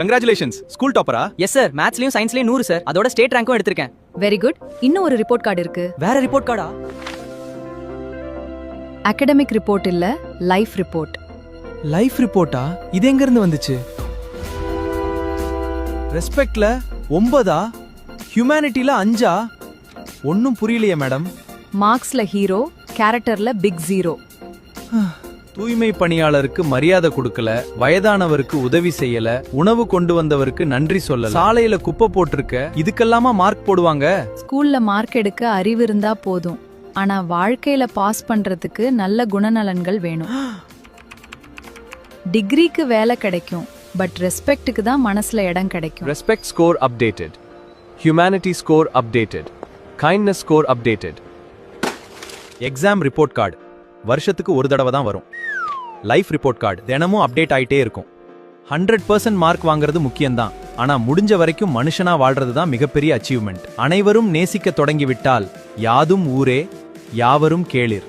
Congratulations school டாப்பரா? Yes sir, மேத்ஸ்லயும் சயின்ஸ்லயும் 100 சார். அதோட ஸ்டேட் ரேங்க்கும் எடுத்திருக்கேன். Very good. இன்னும் ஒரு ரிப்போர்ட் கார்டு இருக்கு. வேற ரிப்போர்ட் கார்டா? அகாடமிக் ரிப்போர்ட் இல்ல, லைஃப் ரிப்போர்ட். லைஃப் ரிப்போர்ட்டா? இது எங்க இருந்து வந்துச்சு? ரெஸ்பெக்ட்ல 9, ஹியூமனிட்டில 5. ஒன்னும் புரியலையே மேடம். மார்க்ஸ்ல ஹீரோ, கேரக்டர்ல பிக் ஜீரோ. தூய்மை பணியாளருக்கு மரியாதை கொடுக்கல, வயதானவருக்கு உதவி செய்யல, உணவு கொண்டு வந்தவருக்கு நன்றி சொல்லல, சாலையில குப்பை போட்டிருக்க, இதுக்கெல்லாமா மார்க் போடுவாங்க? ஸ்கூல்ல மார்க் எடுக்க அறிவு இருந்தா போதும், ஆனா வாழ்க்கையில பாஸ் பண்றதுக்கு நல்ல குணநலன்கள் வேணும். டிகிரிக்கு வேலை கிடைக்கும், பட் ரெஸ்பெக்ட்டுக்கு தான் மனசுல இடம் கிடைக்கும். Respect score updated. Humanity score updated. Kindness score updated. Exam report card வருஷத்துக்கு ஒரு தடவை தான் வரும். லைஃப் ரிப்போர்ட் கார்டு தினமும் அப்டேட் ஆயிட்டே இருக்கும். 100% மார்க் வாங்குறது முக்கியம்தான், ஆனா முடிஞ்ச வரைக்கும் மனுஷனா வாழ்றது தான் மிகப்பெரிய அச்சீவ்மெண்ட். அனைவரும் நேசிக்க தொடங்கிவிட்டால் யாதும் ஊரே யாவரும் கேளிர்.